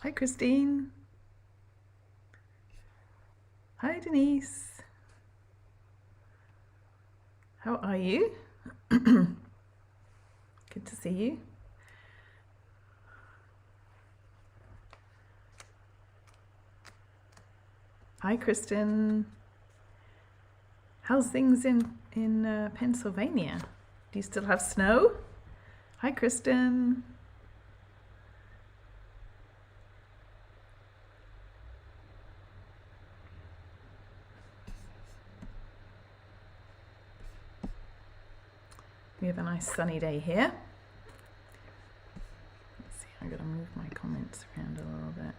Hi, Christine. Hi, Denise. How are you? Good to see you. Hi, Kristen. How's things in Pennsylvania? Do you still have snow? Hi, Kristen. We have a nice sunny day here. Let's see, I'm going to move my comments around a little bit.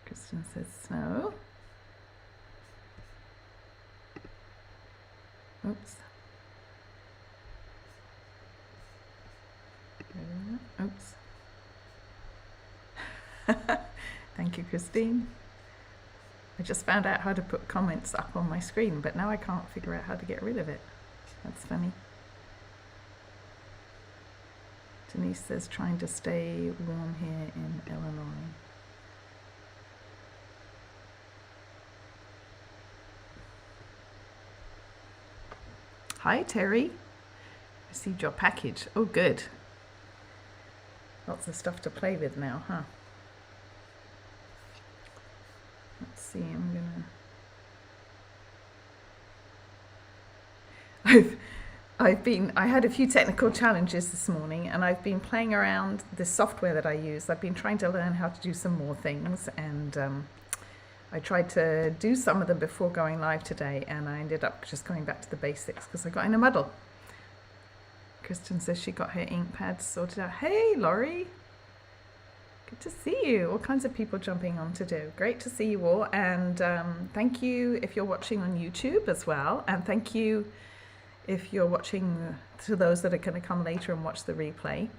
Kristen says snow. Oops. Oops. Thank you, Christine. I just found out how to put comments up on my screen, but now I can't figure out how to get rid of it. That's funny. Denise says trying to stay warm here in Illinois. Hi, Terry. Received your package. Oh, good. Lots of stuff to play with now, huh? Let's see, I had a few technical challenges this morning, and I've been playing around this software that I use. I've been trying to learn how to do some more things, and I tried to do some of them before going live today, and I ended up just going back to the basics because I got in a muddle. Kristen says she got her ink pads sorted out. Hey, Laurie. Good to see you. All kinds of people jumping on to do. Great to see you all. And thank you if you're watching on YouTube as well. And thank you if you're watching, to those that are going to come later and watch the replay.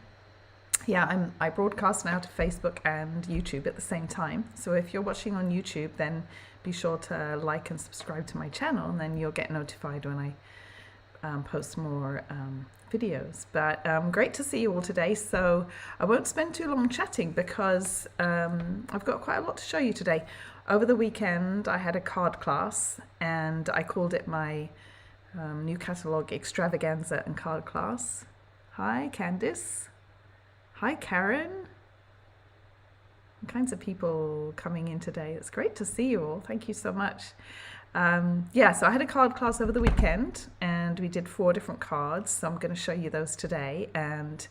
Yeah, I broadcast now to Facebook and YouTube at the same time. So if you're watching on YouTube, then be sure to like and subscribe to my channel, and then you'll get notified when I post more videos. But great to see you all today. So I won't spend too long chatting because I've got quite a lot to show you today. Over the weekend, I had a card class, and I called it my new catalogue extravaganza and card class. Hi, Candice. Hi, Karen. All kinds of people coming in today. It's great to see you all. Thank you so much. Yeah, so I had a card class over the weekend, and we did 4 different cards. So I'm going to show you those today. And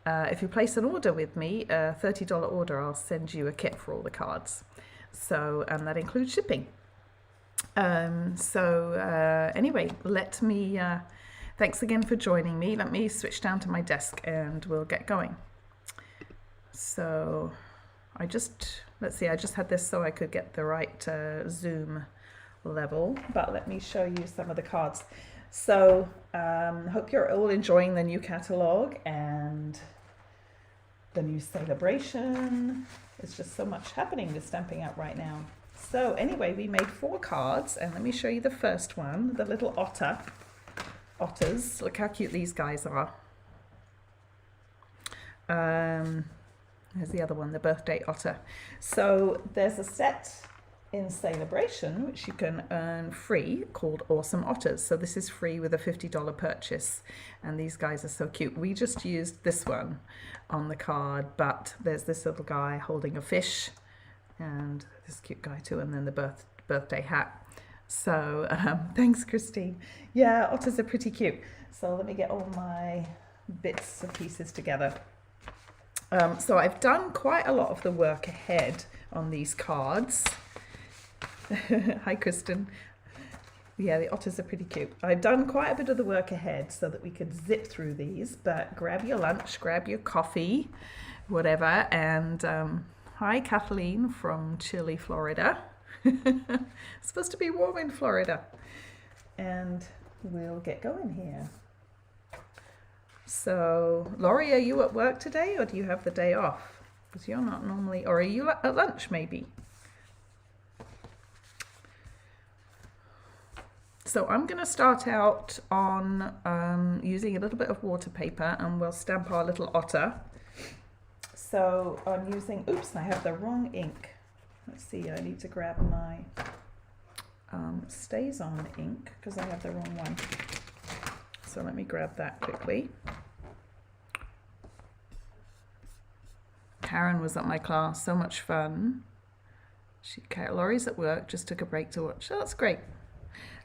if you place an order with me, a $30 order, I'll send you a kit for all the cards. So that includes shipping. Anyway, thanks again for joining me. Let me switch down to my desk and we'll get going. So let's see, I just had this so I could get the right zoom level, but let me show you some of the cards. So hope you're all enjoying the new catalogue and the new Sale-A-Bration. There's just so much happening with Stampin' Up right now. So anyway, we made 4 cards, and let me show you the first one, the little otters. Look how cute these guys are. There's the other one, the birthday otter. So there's a set in Sale-A-Bration which you can earn free called Awesome Otters. So this is free with a $50 purchase, and these guys are so cute. We just used this one on the card, but there's this little guy holding a fish, and this cute guy too, and then the birthday hat. So thanks, Christine. Yeah, otters are pretty cute. So let me get all my bits and pieces together. So I've done quite a lot of the work ahead on these cards. Hi, Kristen. Yeah, the otters are pretty cute. I've done quite a bit of the work ahead so that we could zip through these, but grab your lunch, grab your coffee, whatever. And hi, Kathleen from chilly Florida. It's supposed to be warm in Florida. And we'll get going here. So, Laurie, are you at work today, or do you have the day off? Because you're not normally, or are you at lunch maybe? So I'm going to start out on using a little bit of water paper, and we'll stamp our little otter. So I'm using, oops, I have the wrong ink. Let's see, I need to grab my Stays On ink because I have the wrong one. So let me grab that quickly. Karen was at my class, so much fun. Laurie's at work, just took a break to watch. Oh, that's great.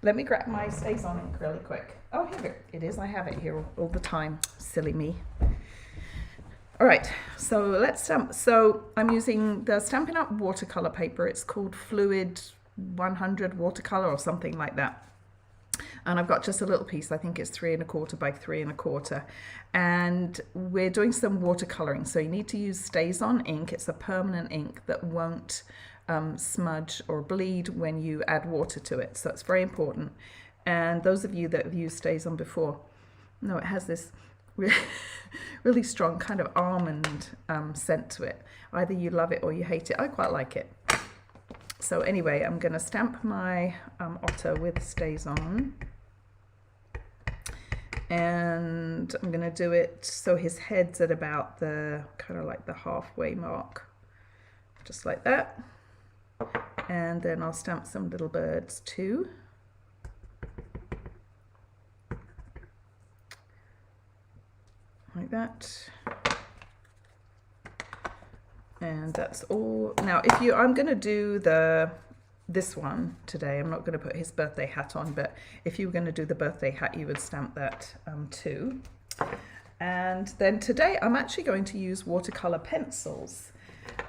Let me grab my Stays On ink really quick. Oh, here it is. I have it here all the time. Silly me. All right, so let's stamp. So I'm using the Stampin' Up! Watercolor paper. It's called Fluid 100 Watercolor or something like that. And I've got just a little piece. I think it's 3 1/4 by 3 1/4. And we're doing some watercoloring. So you need to use Stays On ink. It's a permanent ink that won't smudge or bleed when you add water to it. So it's very important. And those of you that have used Stays On before, no, it has this really strong kind of almond scent to it. Either you love it or you hate it. I quite like it. So anyway, I'm going to stamp my otter with Stays On. And I'm going to do it so his head's at about the kind of like the halfway mark. Just like that. And then I'll stamp some little birds too. Like that. And that's all. Now, I'm going to do this one today. I'm not going to put his birthday hat on, but if you were going to do the birthday hat, you would stamp that too. And then today I'm actually going to use watercolor pencils.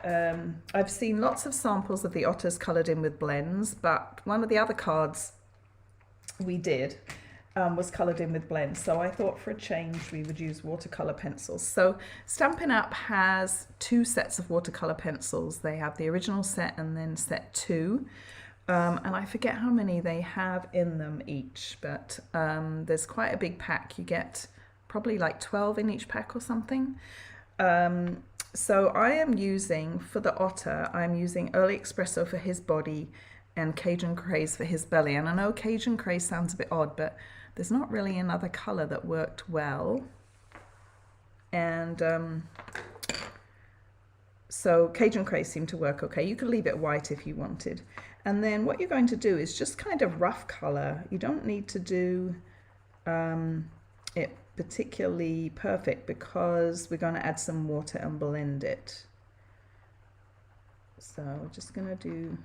I've seen lots of samples of the Otters colored in with blends, but one of the other cards we did was colored in with blends. So I thought for a change we would use watercolor pencils. So Stampin' Up! Has 2 sets of watercolor pencils. They have the original set and then set 2. And I forget how many they have in them each, but there's quite a big pack. You get probably like 12 in each pack or something. So I am using, for the otter, I'm using Early Espresso for his body and Cajun Craze for his belly. And I know Cajun Craze sounds a bit odd, but there's not really another color that worked well. And so Cajun Craze seemed to work okay. You could leave it white if you wanted. And then what you're going to do is just kind of rough color. You don't need to do it particularly perfect because we're going to add some water and blend it. So we're just going to do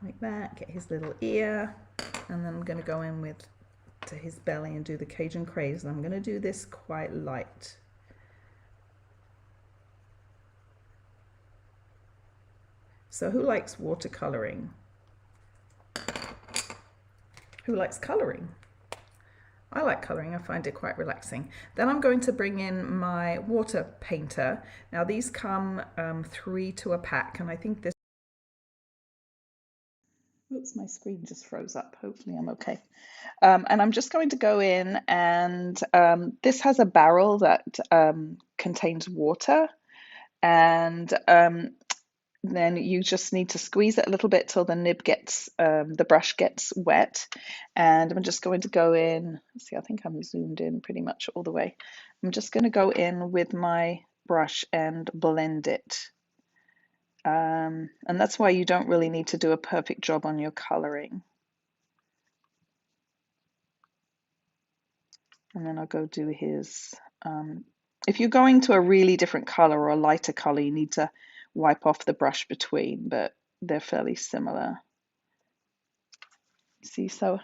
like that, get his little ear, and then I'm going to go in to his belly and do the Cajun Craze, and I'm going to do this quite light. So who likes watercoloring? Who likes coloring? I like coloring. I find it quite relaxing. Then I'm going to bring in my water painter. Now these come 3 to a pack, and I think this. Oops, my screen just froze up. Hopefully I'm okay. And I'm just going to go in, and this has a barrel that contains water, and then you just need to squeeze it a little bit till the nib gets, the brush gets wet. And I'm just going to go in, let's see, I think I'm zoomed in pretty much all the way. I'm just going to go in with my brush and blend it. And that's why you don't really need to do a perfect job on your coloring. And then I'll go do his, if you're going to a really different color or a lighter color, you need to wipe off the brush between, but they're fairly similar. See, so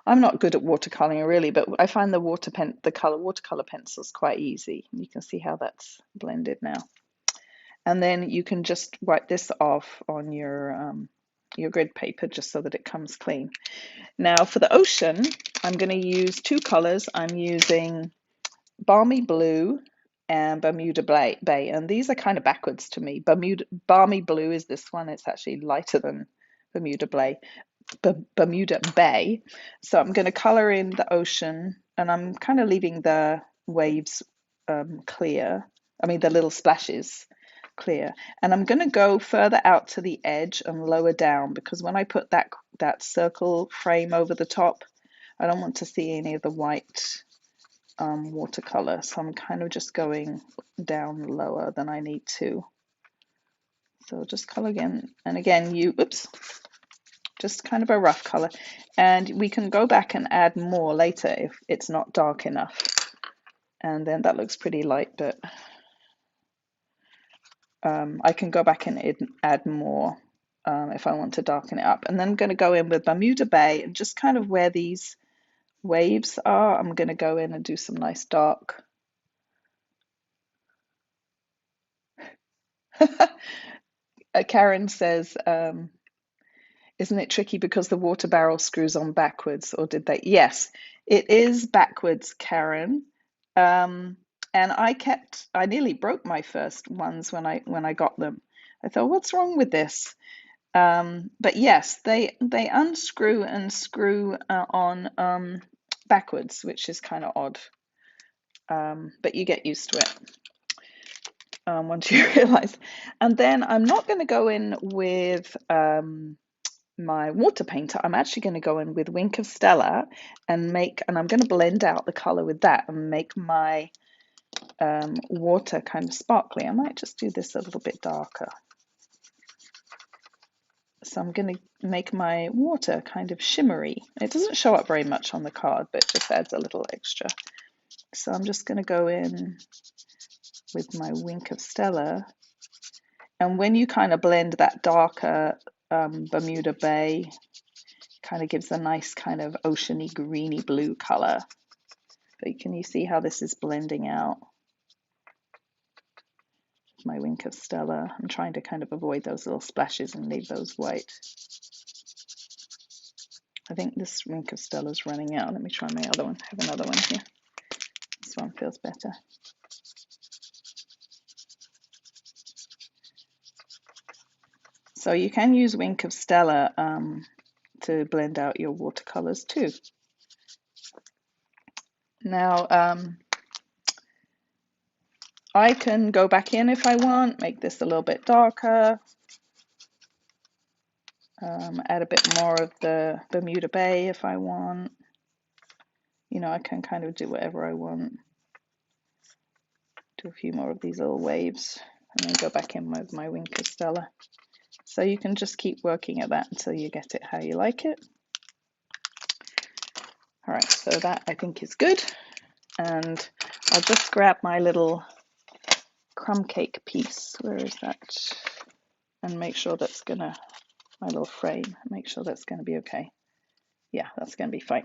I'm not good at watercoloring really, but I find the watercolor pencils quite easy. You can see how that's blended now. And then you can just wipe this off on your grid paper just so that it comes clean. Now for the ocean, I'm going to use 2 colors. I'm using Balmy Blue and Bermuda Bay, and these are kind of backwards to me. Balmy Blue is this one. It's actually lighter than Bermuda Bay. So I'm going to color in the ocean, and I'm kind of leaving the waves clear. I mean the little splashes clear, and I'm going to go further out to the edge and lower down, because when I put that circle frame over the top, I don't want to see any of the white watercolor. So I'm kind of just going down lower than I need to. So just color again. And again, oops, just kind of a rough color. And we can go back and add more later if it's not dark enough. And then that looks pretty light, but I can go back and add more if I want to darken it up. And then I'm going to go in with Bermuda Bay and just kind of where these waves are, I'm going to go in and do some nice dark. Karen says, isn't it tricky because the water barrel screws on backwards, or did they? Yes, it is backwards, Karen. And I nearly broke my first ones when I got them. I thought, what's wrong with this? But yes, they unscrew and screw on backwards, which is kind of odd. But you get used to it once you realize. And then I'm not going to go in with my water painter. I'm actually going to go in with Wink of Stella and I'm going to blend out the color with that and make my water kind of sparkly. I might just do this a little bit darker. So I'm going to make my water kind of shimmery. It doesn't show up very much on the card, but it just adds a little extra. So I'm just going to go in with my Wink of Stella. And when you kind of blend that darker Bermuda Bay, kind of gives a nice kind of oceany greeny blue color. But can you see how this is blending out? My Wink of Stella. I'm trying to kind of avoid those little splashes and leave those white. I think this Wink of Stella is running out. Let me try my other one. I have another one here. This one feels better. So you can use Wink of Stella to blend out your watercolors too. Now I can go back in if I want, make this a little bit darker, add a bit more of the Bermuda Bay if I want. You know, I can kind of do whatever I want. Do a few more of these little waves and then go back in with my Wink of Stella. So you can just keep working at that until you get it how you like it. All right, so that I think is good. And I'll just grab my little crumb cake piece. Where is that? And make sure that's gonna, my little frame, make sure that's gonna be okay. Yeah, that's gonna be fine.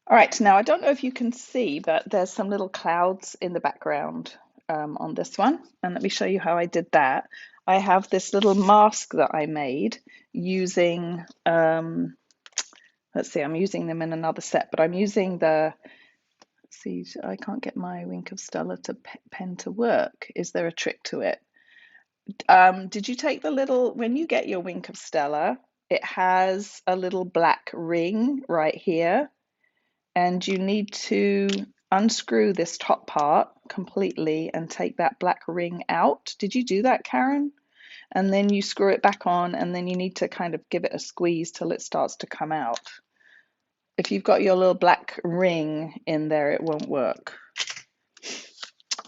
All right, now I don't know if you can see, but there's some little clouds in the background on this one. And let me show you how I did that. I have this little mask that I made using, let's see, I'm using them in another set, but I'm using the, let's see, I can't get my Wink of Stella pen to work. Is there a trick to it? Did you take the little, when you get your Wink of Stella, it has a little black ring right here. And you need to unscrew this top part completely and take that black ring out. Did you do that, Karen? And then you screw it back on, and then you need to kind of give it a squeeze till it starts to come out. If you've got your little black ring in there, it won't work.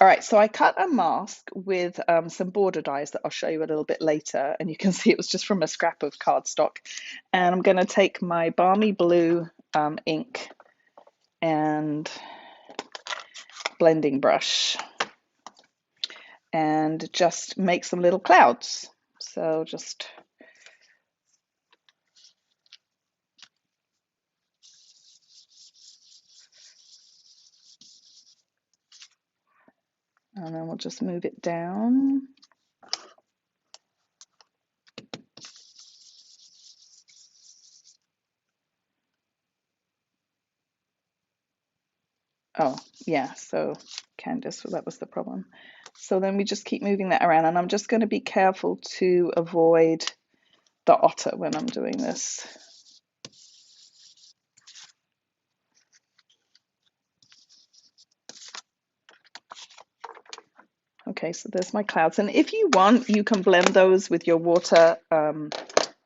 All right, so I cut a mask with some border dies that I'll show you a little bit later, and you can see it was just from a scrap of cardstock. And I'm going to take my Balmy Blue ink and blending brush and just make some little clouds. So just and then we'll just move it down. Oh, yeah, so Candace, that was the problem. So then we just keep moving that around, and I'm just going to be careful to avoid the otter when I'm doing this. Okay, so there's my clouds, and if you want, you can blend those with your water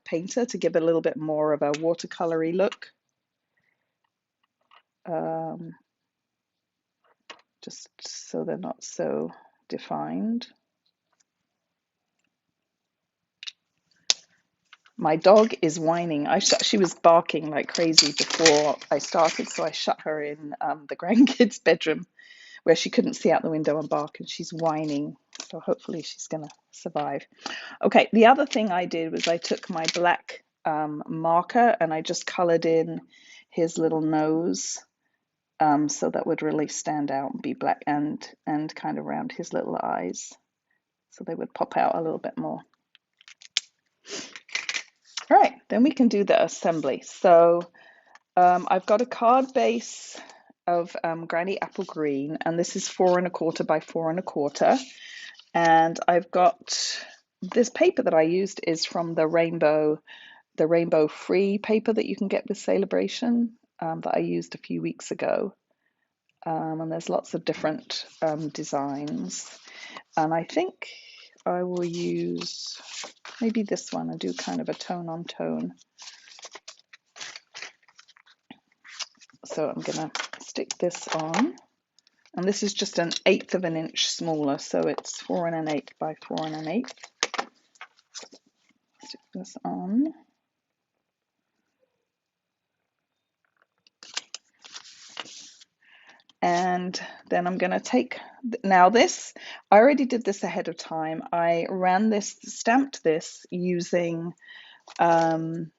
painter to give it a little bit more of a watercolory look. just so they're not so defined. My dog is whining. She was barking like crazy before I started, so I shut her in the grandkids' bedroom where she couldn't see out the window and bark, and she's whining. So hopefully she's gonna survive. Okay, the other thing I did was I took my black marker and I just colored in his little nose, so that would really stand out and be black, and kind of around his little eyes, so they would pop out a little bit more. All right, then we can do the assembly. So I've got a card base of Granny Apple Green, and this is 4 1/4 by 4 1/4. And I've got this paper that I used is from the rainbow free paper that you can get with Sale-A-Bration, that I used a few weeks ago. And there's lots of different designs. And I think I will use maybe this one and do kind of a tone on tone. So I'm going to stick this on, and this is just 1/8 of an inch smaller, so it's 4 1/8 by 4 1/8. Stick this on. And then I'm going to take, now this, I already did this ahead of time. I stamped this using, let's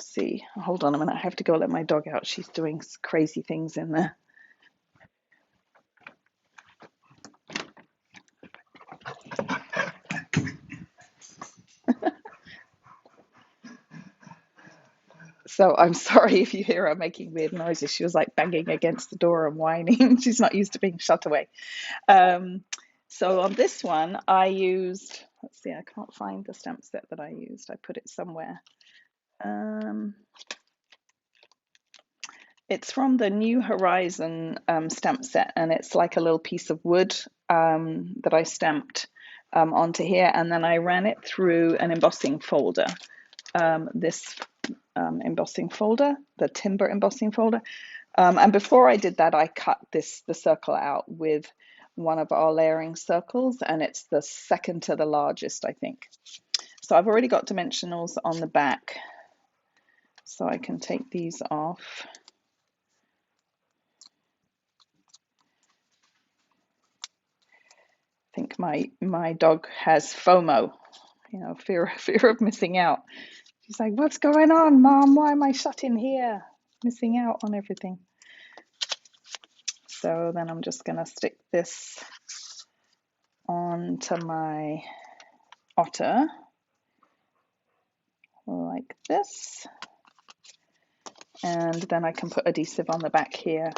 see, hold on a minute, I have to go let my dog out. She's doing crazy things in there. So I'm sorry if you hear her making weird noises. She was like banging against the door and whining. She's not used to being shut away. So on this one, I used, let's see, I can't find the stamp set that I used. I put it somewhere. It's from the New Horizon stamp set, and it's like a little piece of wood that I stamped onto here, and then I ran it through an embossing folder. This embossing folder, the timber embossing folder. And before I did that, I cut the circle out with one of our layering circles, and it's the second to the largest, I think. So I've already got dimensionals on the back, so I can take these off. I think my dog has FOMO, you know, fear of missing out. She's like, "What's going on, Mom? Why am I shut in here, missing out on everything?" So then I'm just going to stick this onto my otter like this, and then I can put adhesive on the back here,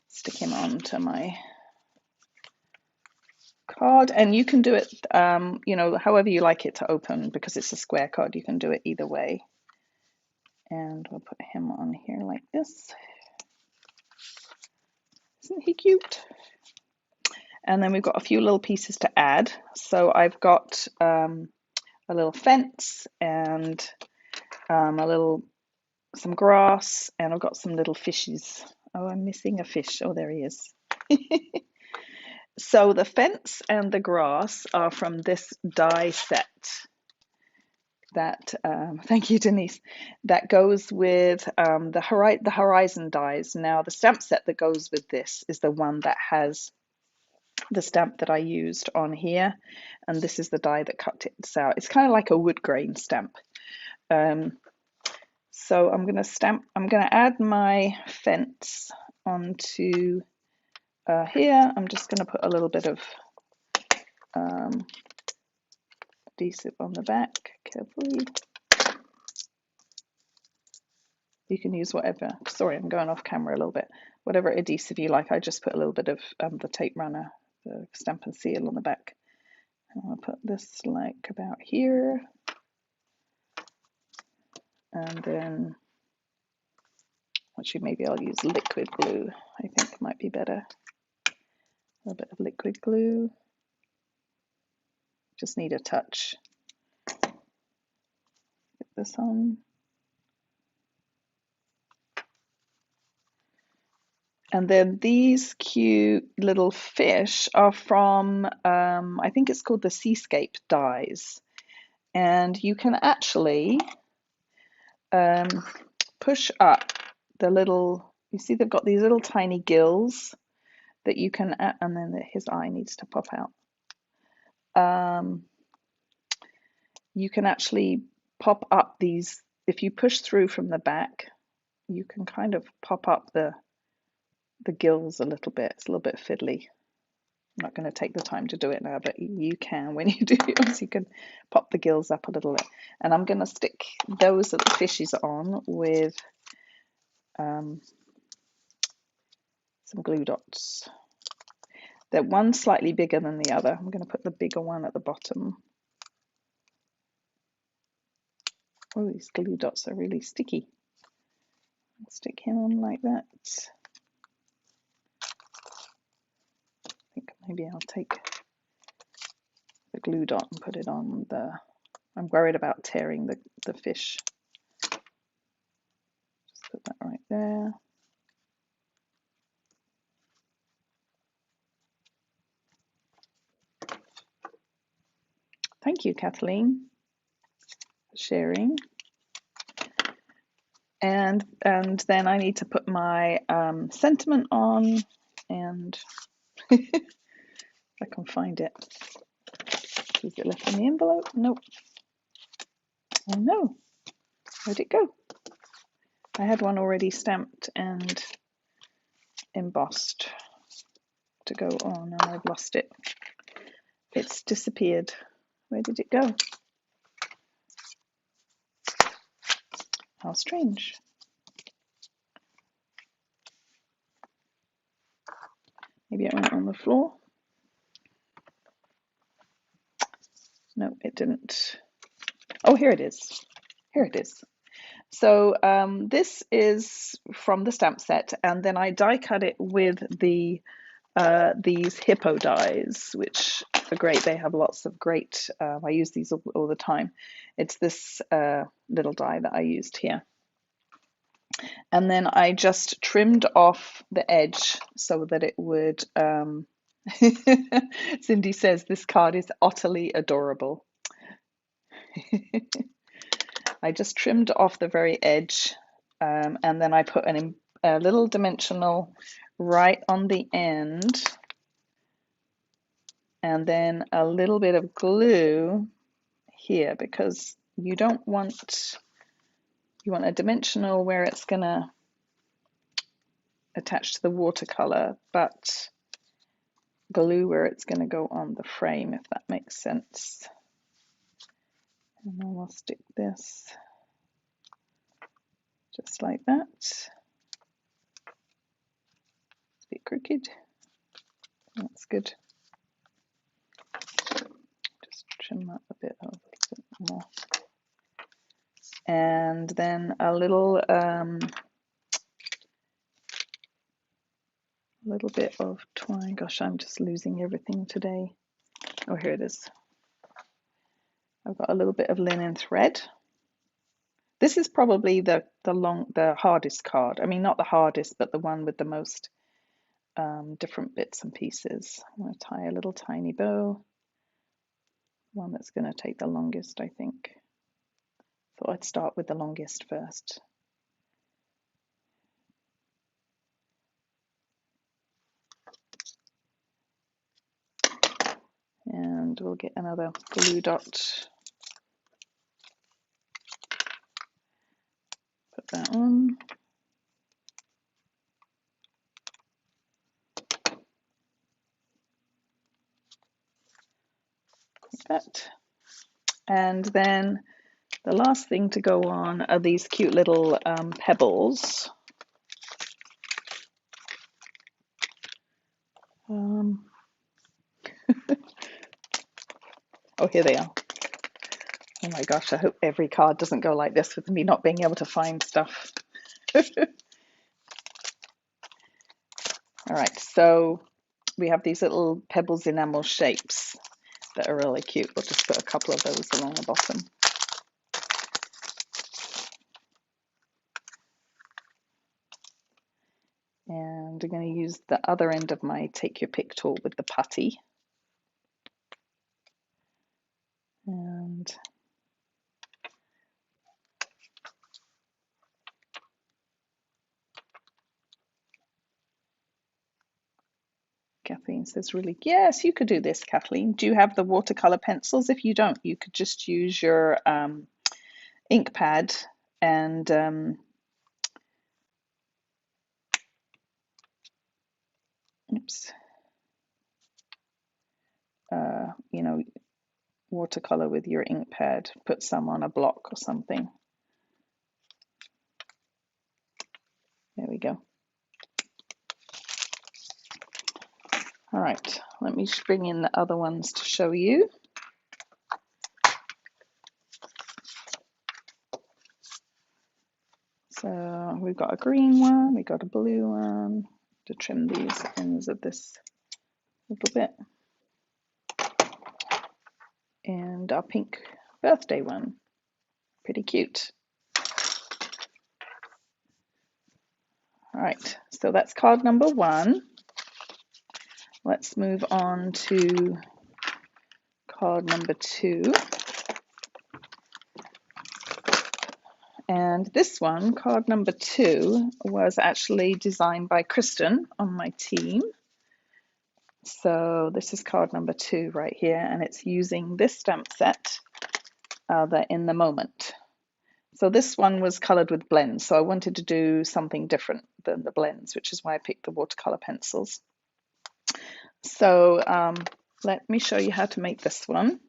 stick him onto my card. And you can do it you know, however you like it to open, because it's a square card. You can do it either way. And we'll put him on here like this. Isn't he cute? And then we've got a few little pieces to add. So I've got a little fence and some grass, and I've got some little fishes. Oh, I'm missing a fish. Oh, there he is. So the fence and the grass are from this die set that, thank you, Denise, that goes with the Horizon dies. Now, the stamp set that goes with this is the one that has the stamp that I used on here, and this is the die that cut it out. It's kind of like a wood grain stamp. So I'm going to add my fence onto here. I'm just going to put a little bit of adhesive on the back, carefully. You can use whatever, sorry, I'm going off camera a little bit, whatever adhesive you like. I just put a little bit of the tape runner, the Stampin' Seal on the back. And I'll put this like about here. And then, actually maybe I'll use liquid glue. I think it might be better. A little bit of liquid glue. Just need a touch. Get this on. And then these cute little fish are from, I think it's called the Seascape dies. And you can actually push up the little, you see they've got these little tiny gills that you can, and then his eye needs to pop out. You can actually pop up these, if you push through from the back, you can kind of pop up the gills a little bit. It's a little bit fiddly. I'm not going to take the time to do it now, but you can when you do yours. You can pop the gills up a little bit. And I'm going to stick those little fishies on with some glue dots. They're one slightly bigger than the other. I'm going to put the bigger one at the bottom. Oh, these glue dots are really sticky. I'll stick him on like that. I think maybe I'll take the glue dot and put it on the, I'm worried about tearing the fish. Just put that right there. Thank you, Kathleen, for sharing. And then I need to put my sentiment on, and if I can find it. Is it left in the envelope? Nope. Oh no, where'd it go? I had one already stamped and embossed to go on, and I've lost it. It's disappeared. Where did it go? How strange. Maybe it went on the floor. No, it didn't. Oh, here it is. Here it is. So this is from the stamp set, and then I die cut it with the these hippo dies, which are great. They have lots of great, I use these all the time. It's this little die that I used here. And then I just trimmed off the edge so that it would, Cindy says this card is utterly adorable. I just trimmed off the very edge, and then I put a little dimensional right on the end, and then a little bit of glue here, because you don't want, you want a dimensional where it's gonna attach to the watercolor, but glue where it's gonna go on the frame, if that makes sense. And then I'll stick this just like that. It's a bit crooked. That's good. Just trim that a bit more. And then a little bit of twine. Gosh, I'm just losing everything today. Oh, here it is. I've got a little bit of linen thread. This is probably the hardest card. I mean, not the hardest, but the one with the most different bits and pieces. I'm going to tie a little tiny bow. One that's going to take the longest, I think. Thought I'd start with the longest first. And we'll get another glue dot. Put that on. Like that. And then the last thing to go on are these cute little pebbles. Oh, here they are. Oh my gosh, I hope every card doesn't go like this with me not being able to find stuff. All right, so we have these little pebbles enamel shapes that are really cute. We'll just put a couple of those along the bottom. And I'm going to use the other end of my Take Your Pick tool with the putty. And Kathleen says, really, yes, you could do this, Kathleen. Do you have the watercolor pencils? If you don't, you could just use your ink pad and you know, watercolor with your ink pad. Put some on a block or something. There we go. All right, let me bring in the other ones to show you. So we've got a green one, we've got a blue one, to trim these ends of this a little bit. And our pink birthday one, pretty cute. All right, so that's card number 1. Let's move on to card number 2. And this one, card number 2, was actually designed by Kristen on my team. So this is card number 2 right here, and it's using this stamp set, the In the Moment. So this one was colored with blends, so I wanted to do something different than the blends, which is why I picked the watercolor pencils. So let me show you how to make this one.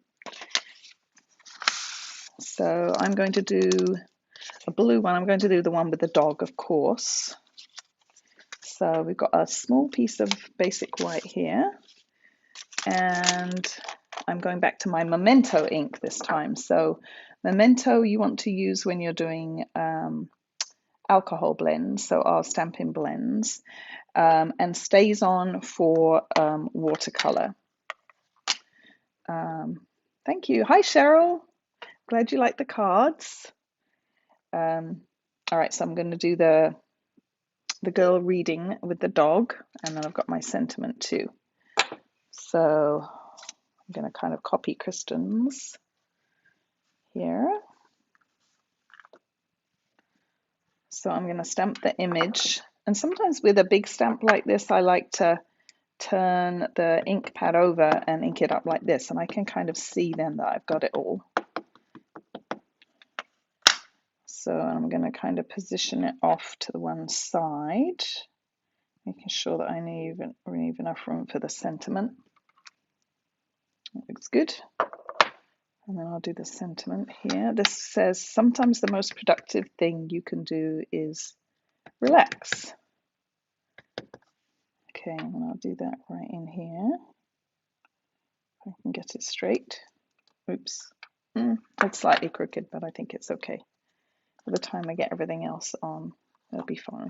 So I'm going to do a blue one. I'm going to do the one with the dog, of course. So we've got a small piece of basic white here, and I'm going back to my Memento ink this time. So Memento you want to use when you're doing alcohol blends, so our Stampin' blends, and stays on for watercolor. Thank you. Hi, Cheryl. Glad you like the cards. All right, so I'm going to do the girl reading with the dog, and then I've got my sentiment too. So I'm going to kind of copy Kristen's here. So I'm going to stamp the image, and sometimes with a big stamp like this, I like to turn the ink pad over and ink it up like this, and I can kind of see then that I've got it all. So I'm going to kind of position it off to the one side, making sure that I leave enough room for the sentiment. That looks good. And then I'll do the sentiment here. This says, sometimes the most productive thing you can do is relax. Okay, and I'll do that right in here. If I can get it straight. Oops. It's slightly crooked, but I think it's okay. By the time I get everything else on, it'll be fine.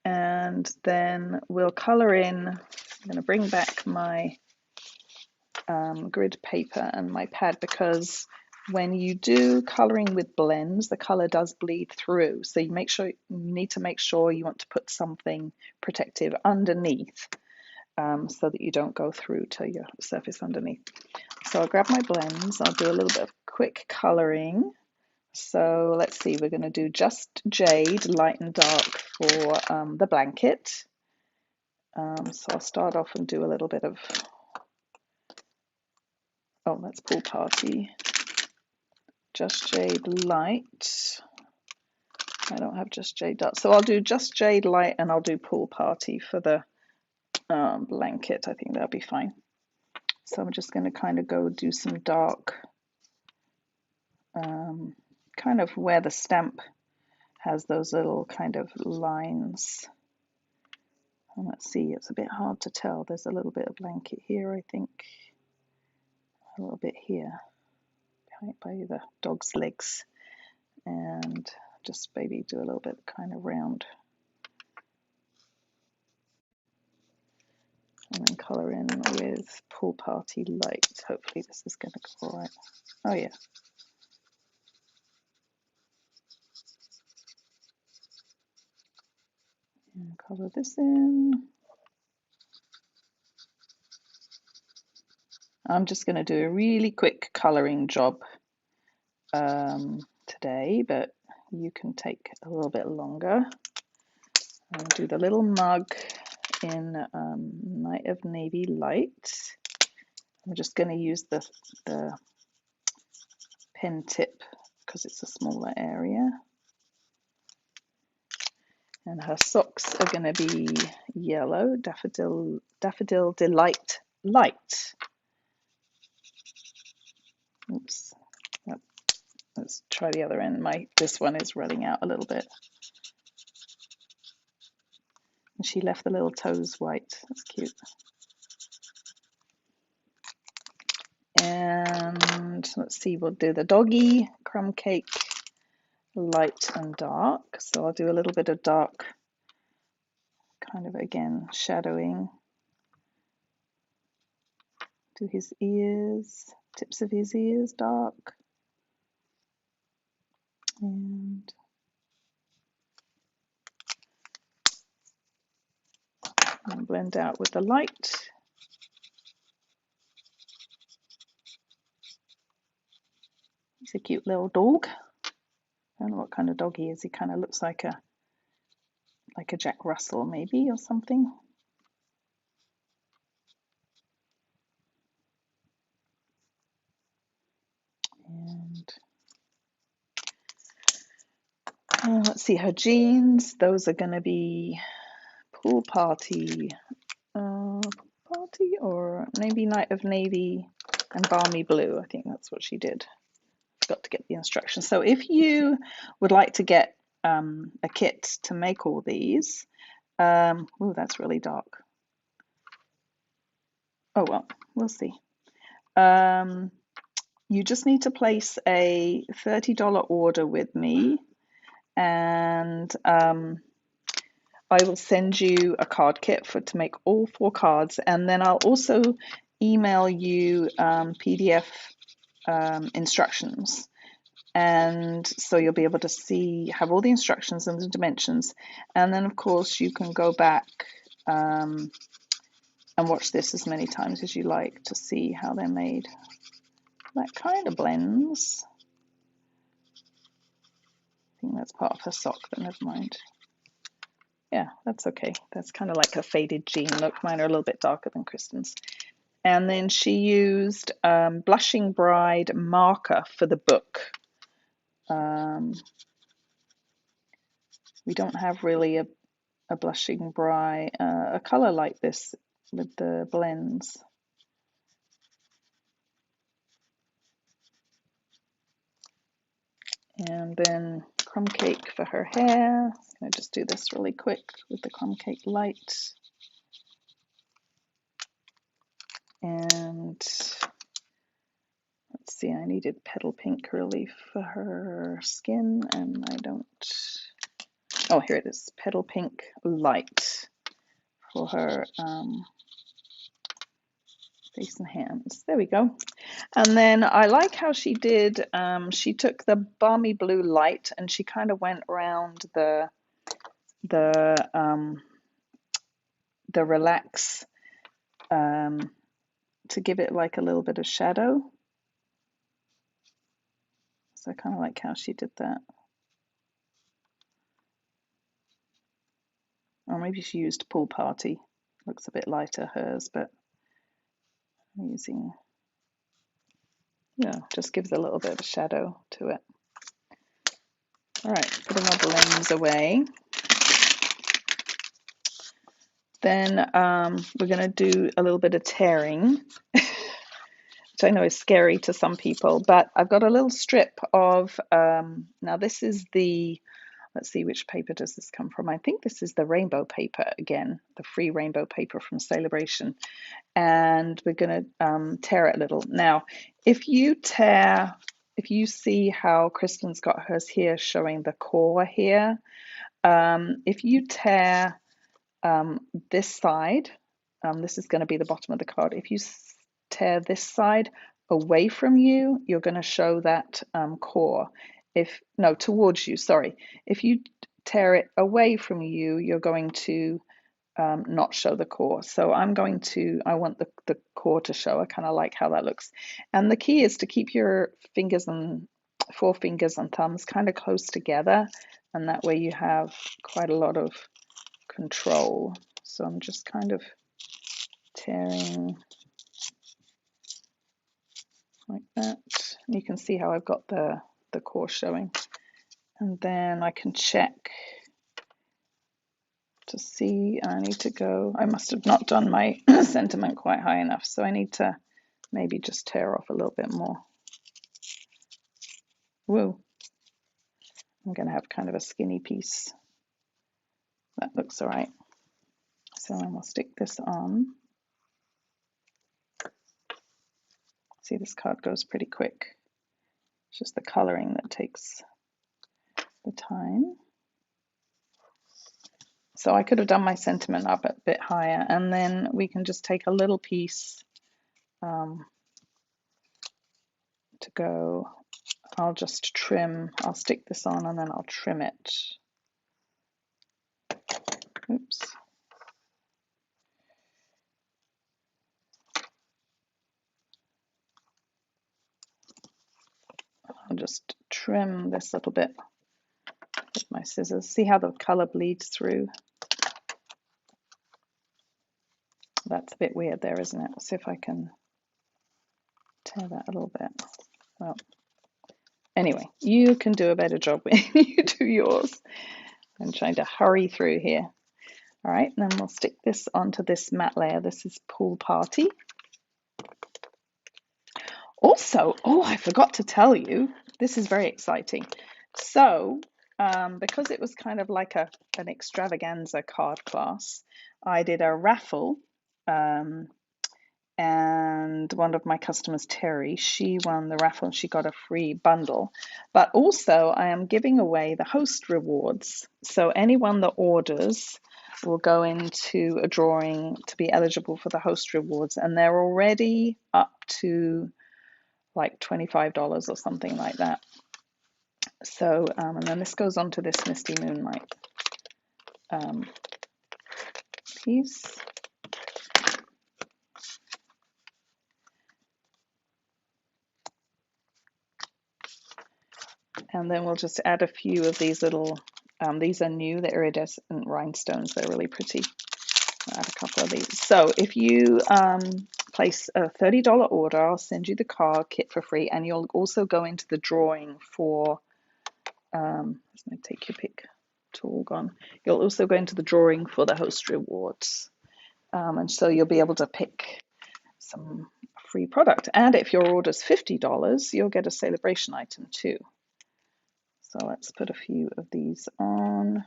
And then we'll color in. I'm going to bring back my grid paper and my pad, because when you do coloring with blends, the color does bleed through. So you need to make sure you want to put something protective underneath, so that you don't go through to your surface underneath. So I'll grab my blends. I'll do a little bit of quick coloring. So let's see, we're going to do Just Jade, light and dark, for the blanket. So I'll start off and do a little bit of, that's Pool Party. Just Jade light. I don't have Just Jade dark. So I'll do Just Jade light, and I'll do Pool Party for the blanket. I think that'll be fine. So I'm just going to kind of go do some dark, kind of where the stamp has those little kind of lines. And let's see, it's a bit hard to tell. There's a little bit of blanket here, I think. A little bit here, by the dog's legs. And just maybe do a little bit kind of round. And then colour in with Pool Party light. Hopefully this is going to go all right. Oh yeah. Color this in. I'm just going to do a really quick colouring job today, but you can take a little bit longer. I'll do the little mug in Night of Navy Light. I'm just going to use the pen tip because it's a smaller area. And her socks are going to be yellow, Daffodil Delight Light. Oops. Let's try the other end. This one is running out a little bit. And she left the little toes white. That's cute. And let's see, we'll do the doggy crumb cake, light and dark. So I'll do a little bit of dark, kind of again shadowing. Do his ears, tips of his ears dark. And blend out with the light. He's a cute little dog. I don't know what kind of dog he is. He kind of looks like a Jack Russell maybe or something. And let's see, her jeans. Those are going to be Pool Party, or maybe Night of Navy and Balmy Blue. I think that's what she did. Forgot to get the instructions. So if you would like to get a kit to make all these, oh, that's really dark. Oh well, we'll see. You just need to place a $30 order with me, and I will send you a card kit to make all 4 cards, and then I'll also email you PDF instructions, and so you'll be able to have all the instructions and the dimensions, and then of course you can go back and watch this as many times as you like to see how they're made. That kind of blends. I think that's part of her sock, but never mind. Yeah, that's okay. That's kind of like a faded jean look. Mine are a little bit darker than Kristen's. And then she used Blushing Bride marker for the book. We don't have really a Blushing Bride, a color like this with the blends. And then crumb cake for her hair. I'm going to just do this really quick with the crumb cake light. And let's see, I needed petal pink really for her skin, and I don't. Oh, here it is, petal pink light for her face and hands. There we go. And then I like how she did, she took the Balmy Blue light and she kind of went around the relax to give it like a little bit of shadow. So I kind of like how she did that. Or maybe she used Pool Party. Looks a bit lighter, hers, but I'm using, just gives a little bit of a shadow to it. All right, putting our blends away. Then we're going to do a little bit of tearing, which I know is scary to some people, but I've got a little strip of, now this is let's see, which paper does this come from? I think this is the rainbow paper again, the free rainbow paper from Sale-A-Bration. And we're going to tear it a little. Now, if you see how Kristen's got hers here showing the core here, if you tear this side, this is going to be the bottom of the card. If you tear this side away from you, you're going to show that core. Towards you, sorry. If you tear it away from you, you're going to not show the core. So I want the core to show. I kind of like how that looks. And the key is to keep your fingers and forefingers and thumbs kind of close together, and that way you have quite a lot of control. So I'm just kind of tearing like that. And you can see how I've got the core showing. And then I can check to see, I need to go, I must have not done my sentiment quite high enough, so I need to maybe just tear off a little bit more. Whoa, I'm going to have kind of a skinny piece. That looks all right. So I'm going to stick this on. See, this card goes pretty quick. It's just the coloring that takes the time. So I could have done my sentiment up a bit higher, and then we can just take a little piece to go. I'll just trim, I'll stick this on and then I'll trim it. Oops. I'll just trim this little bit with my scissors. See how the color bleeds through? That's a bit weird there, isn't it? See if I can tear that a little bit. Well, anyway, you can do a better job when you do yours. I'm trying to hurry through here. All right, and then we'll stick this onto this matte layer. This is Pool Party. Also, oh, I forgot to tell you, this is very exciting. So, because it was kind of like an extravaganza card class, I did a raffle, and one of my customers, Terry, she won the raffle and she got a free bundle. But also, I am giving away the host rewards. So anyone that orders will go into a drawing to be eligible for the host rewards, and they're already up to like $25 or something like that. So, and then this goes on to this Misty Moonlight piece. And then we'll just add a few of these little, these are new, the Iridescent Rhinestones. They're really pretty. I'll add a couple of these. So if you place a $30 order, I'll send you the card kit for free, and you'll also go into the drawing for, let's not take your pick tool gone. You'll also go into the drawing for the host rewards. And so you'll be able to pick some free product. And if your order's $50, you'll get a Sale-A-Bration item too. So let's put a few of these on.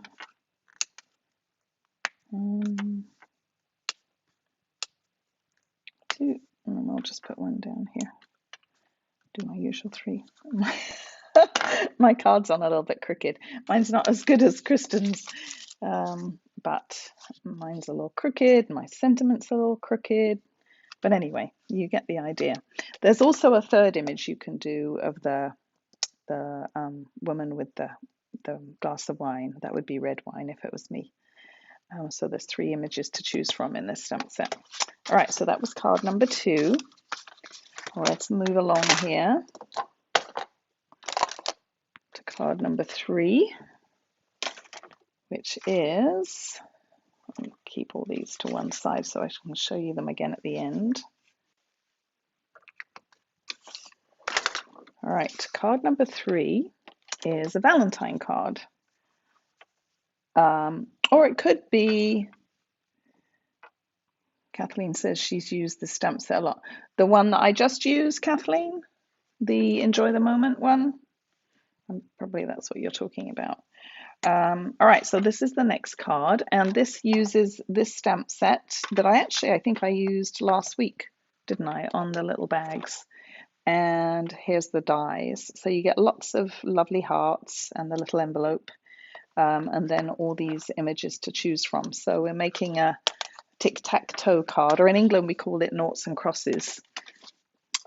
Two, and then I'll just put one down here. Do my usual three. My card's on a little bit crooked. Mine's not as good as Kristen's, but mine's a little crooked. My sentiment's a little crooked. But anyway, you get the idea. There's also a third image you can do of the woman with the glass of wine. That would be red wine if it was me. So there's 3 images to choose from in this stamp set. All right, so that was card number 2. Let's move along here to card number 3, which is, let me keep all these to one side so I can show you them again at the end. All right, card number 3 is a Valentine card. Or it could be, Kathleen says she's used the stamp set a lot. The one that I just used, Kathleen, the Enjoy the Moment one, probably that's what you're talking about. All right, so this is the next card, and this uses this stamp set that I think I used last week, didn't I, on the little bags. And here's the dies. So you get lots of lovely hearts and the little envelope, and then all these images to choose from. So we're making a Tic-Tac-Toe card, or in England we call it noughts and crosses.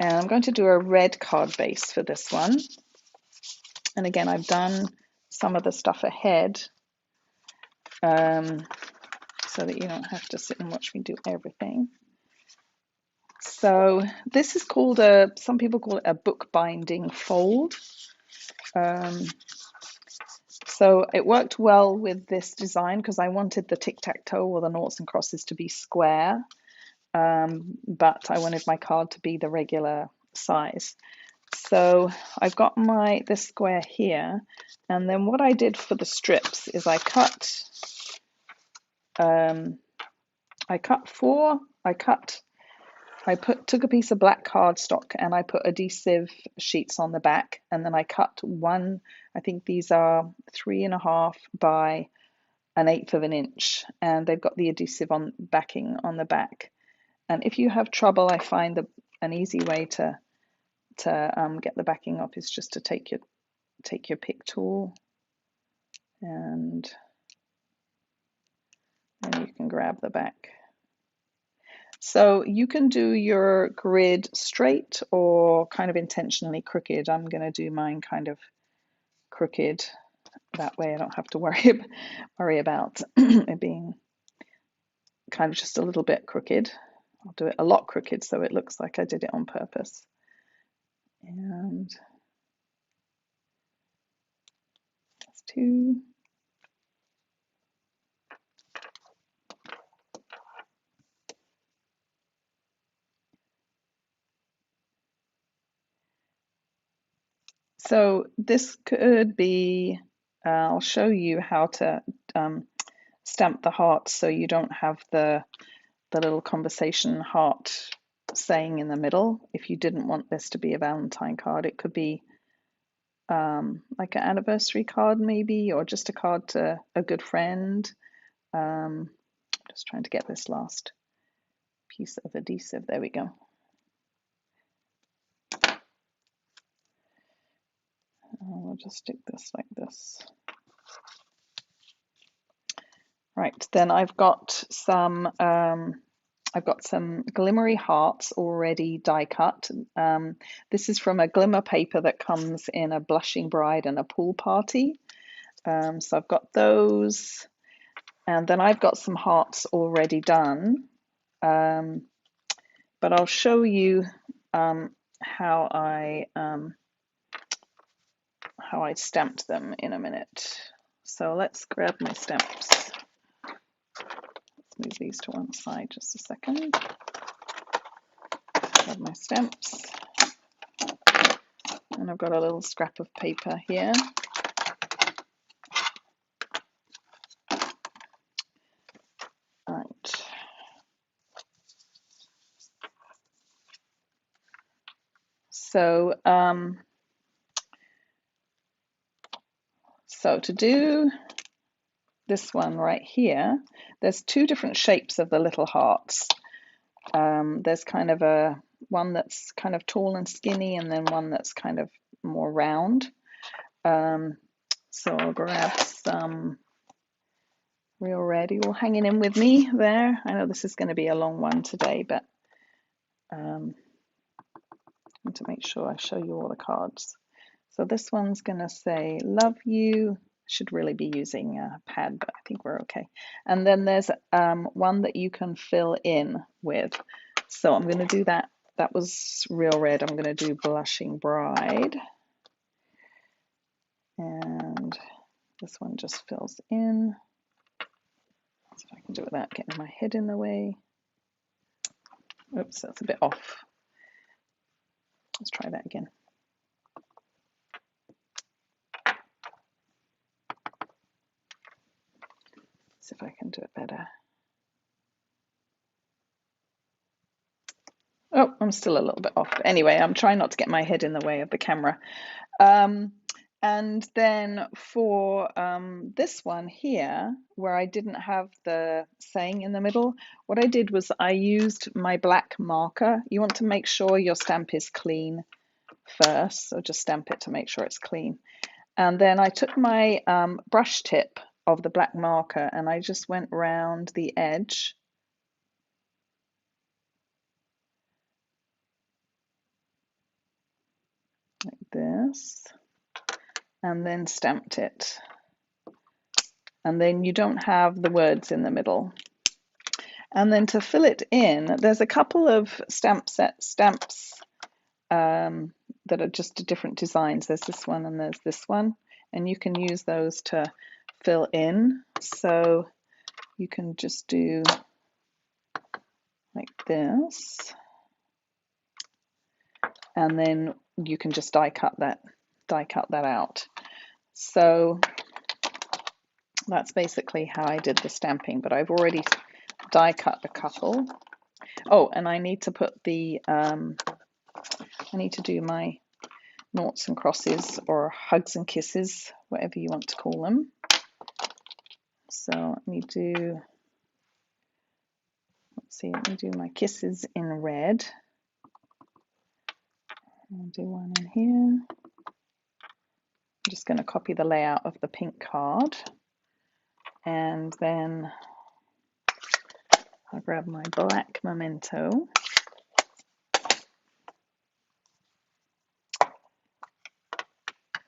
And I'm going to do a red card base for this one. And again, I've done some of the stuff ahead so that you don't have to sit and watch me do everything. So this is called some people call it a bookbinding fold. So it worked well with this design because I wanted the tic-tac-toe or the noughts and crosses to be square, but I wanted my card to be the regular size. So I've got this square here, and then what I did for the strips is I took a piece of black cardstock and I put adhesive sheets on the back, and then I cut one, I think these are 3.5 by 1/8 of an inch, and they've got the adhesive on backing on the back. And if you have trouble, I find an easy way to get the backing up is just to take your pick tool, and then you can grab the back. So you can do your grid straight or kind of intentionally crooked. I'm going to do mine kind of crooked. That way I don't have to worry about it being kind of just a little bit crooked. I'll do it a lot crooked so it looks like I did it on purpose. And that's 2. So this could be, I'll show you how to stamp the hearts so you don't have the little conversation heart saying in the middle. If you didn't want this to be a Valentine card, it could be like an anniversary card maybe, or just a card to a good friend. Just trying to get this last piece of adhesive. There we go. We'll just stick this like this. Right, then I've got some Glimmery Hearts already die cut. This is from a glimmer paper that comes in a blushing bride and a pool party. So I've got those, and then I've got some hearts already done. But I'll show you how I stamped them in a minute. So let's grab my stamps. Let's move these to one side just a second. Grab my stamps. And I've got a little scrap of paper here. Right. So, so to do this one right here, there's 2 different shapes of the little hearts. There's kind of one that's kind of tall and skinny, and then one that's kind of more round. So I'll grab some Real Red. You're all hanging in with me there. I know this is going to be a long one today, but I want to make sure I show you all the cards. So this one's going to say, love you. Should really be using a pad, but I think we're okay. And then there's one that you can fill in with. So I'm going to do that. That was Real Red. I'm going to do Blushing Bride. And this one just fills in. Let's see if I can do it without getting my head in the way. Oops, that's a bit off. Let's try that again. See if I can do it better. Oh, I'm still a little bit off. Anyway, I'm trying not to get my head in the way of the camera. And then for this one here, where I didn't have the saying in the middle, what I did was I used my black marker. You want to make sure your stamp is clean first, so just stamp it to make sure it's clean. And then I took my brush tip of the black marker and I just went round the edge. Like this, and then stamped it. and then you don't have the words in the middle. And then to fill it in, there's a couple of stamps that are just different designs. There's this one and there's this one, and you can use those to fill in. So you can just do like this, and then you can just die cut that out. So that's basically how I did the stamping, but I've already die cut a couple. Oh, and I need to put the I need to do my noughts and crosses, or hugs and kisses, whatever you want to call them. So let me do, let's see, let me do my kisses in red. I'll do one in here. I'm just going to copy the layout of the pink card, and then I'll grab my black memento.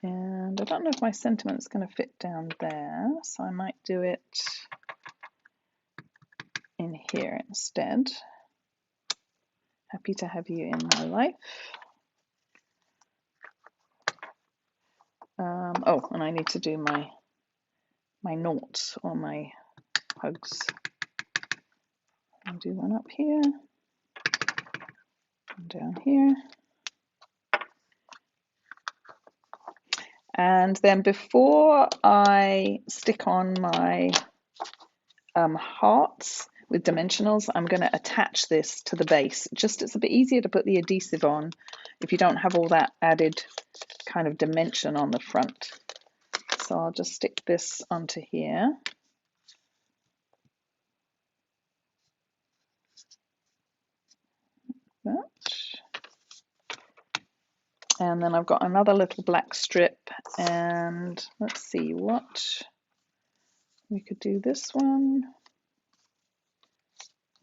And I don't know if my sentiment's going to fit down there, so I might do it in here instead. Happy to have you in my life. Oh, and I need to do my noughts, or my hugs. I'll do one up here, and down here. And then before I stick on my hearts with dimensionals, I'm going to attach this to the base. Just, it's a bit easier to put the adhesive on if you don't have all that added kind of dimension on the front. So I'll just stick this onto here. And then I've got another little black strip, and let's see what we could do, this one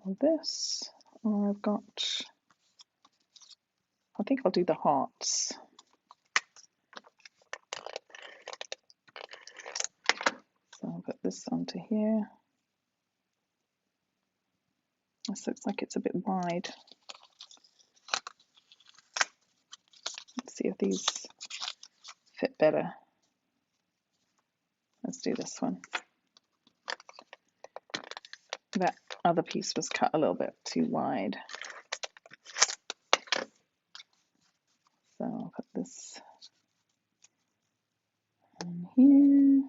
or this, or I've got, I think I'll do the hearts. So I'll put this onto here. This looks like it's a bit wide. Let's see if these fit better. Let's do this one. That other piece was cut a little bit too wide. So I'll put this on here.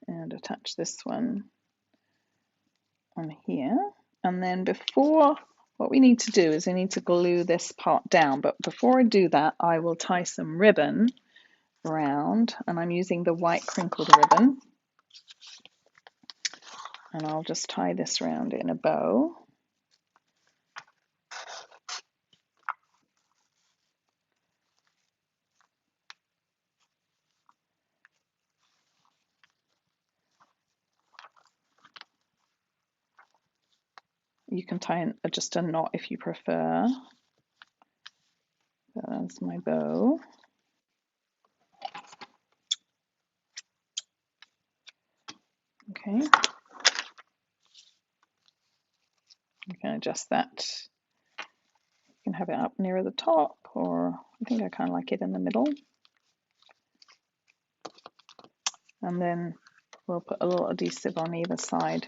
And attach this one on here. And then before, what we need to do is we need to glue this part down, but before I do that, I will tie some ribbon around, and I'm using the white crinkled ribbon, and I'll just tie this around in a bow. You can tie just a knot if you prefer. That's my bow. Okay. You can adjust that. You can have it up near the top, or I think I kind of like it in the middle. And then we'll put a little adhesive on either side.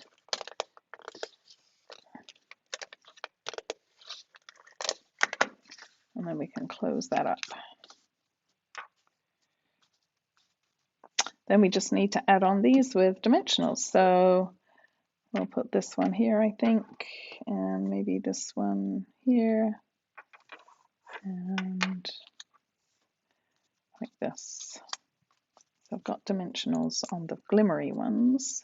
And then we can close that up. Then we just need to add on these with dimensionals. So we'll put this one here, I think, and maybe this one here, and like this. So I've got dimensionals on the glimmery ones.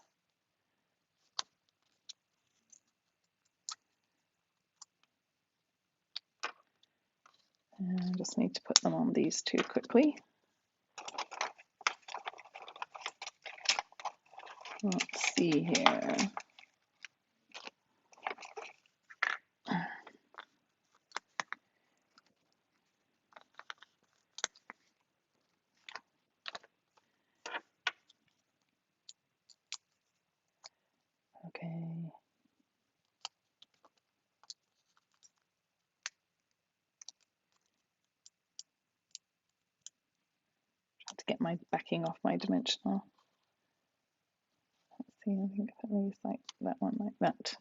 And I just need to put them on these two quickly. Let's see here. Okay. Try to get my backing off my dimensional. Let's see, I think at least like that one, like that.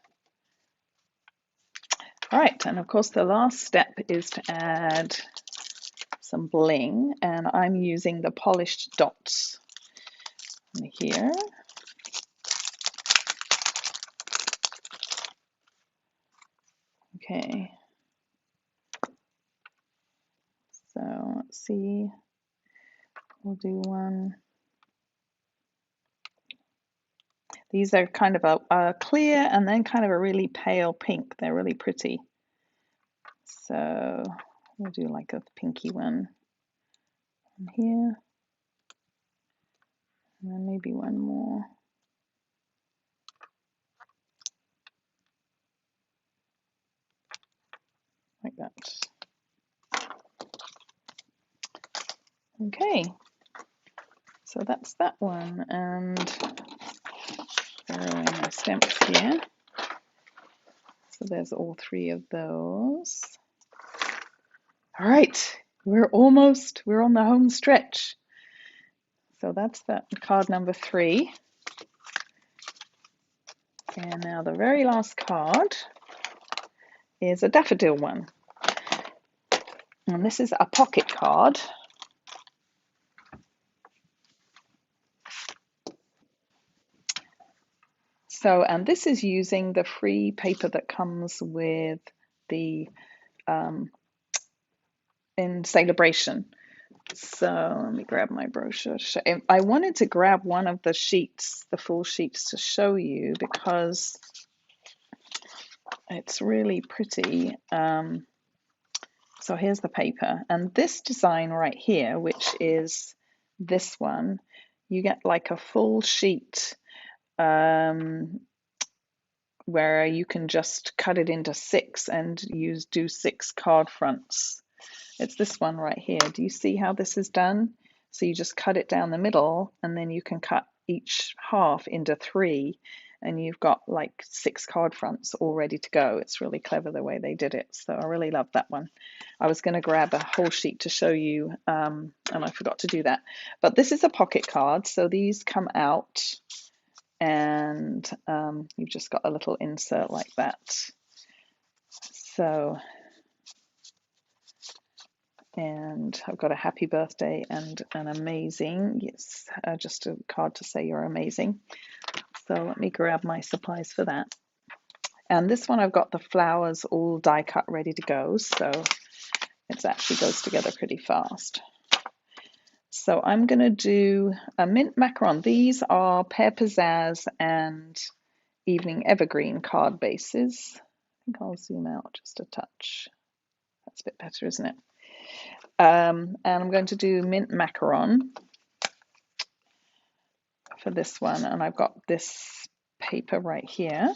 All right, and of course the last step is to add some bling, and I'm using the polished dots here. Okay, so let's see, we'll do one. These are kind of a clear and then kind of a really pale pink. They're really pretty. So we'll do like a pinky one here, and then maybe one more. Like that. Okay, so that's that one, and throwing my stamps here. So there's all three of those. All right, we're on the home stretch. So that's that card number 3. And now the very last card is a daffodil one. And this is a pocket card. So, and this is using the free paper that comes with the in Sale-A-Bration. So let me grab my brochure. I wanted to grab one of the sheets, the full sheets, to show you because it's really pretty. So here's the paper, and this design right here, which is this one, you get like a full sheet where you can just cut it into 6 and do 6 card fronts. It's this one right here. Do you see how this is done? So you just cut it down the middle, and then you can cut each half into 3, and you've got like 6 card fronts all ready to go. It's really clever the way they did it. So I really love that one. I was going to grab a whole sheet to show you, and I forgot to do that. But this is a pocket card, so these come out, and you've just got a little insert like that. So, and I've got a happy birthday and an amazing, yes, just a card to say you're amazing. So let me grab my supplies for that. And this one I've got the flowers all die cut ready to go, so it actually goes together pretty fast. So I'm going to do a mint macaron. These are Pear Pizzazz and Evening Evergreen card bases. I think I'll zoom out just a touch. That's a bit better, isn't it? And I'm going to do mint macaron for this one, and I've got this paper right here.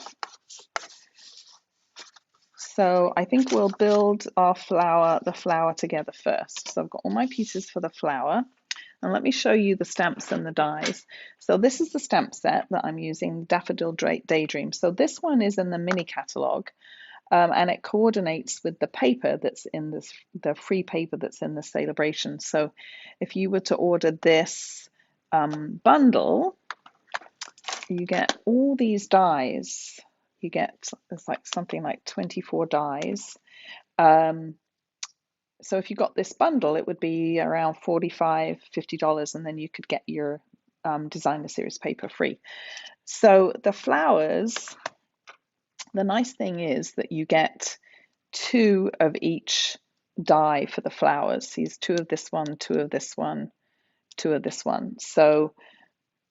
So I think we'll build our the flower together first. So I've got all my pieces for the flower, and let me show you the stamps and the dies. So this is the stamp set that I'm using, Daffodil Daydream. So this one is in the mini catalogue. And it coordinates with the paper that's in this, the free paper that's in the Sale-A-Bration. So if you were to order this bundle, you get all these dies. You get, it's like something like 24 dies. So if you got this bundle, it would be around $45, $50, and then you could get your designer series paper free. So the flowers, the nice thing is that you get 2 of each die for the flowers. He's 2 of this one, 2 of this one, 2 of this one. So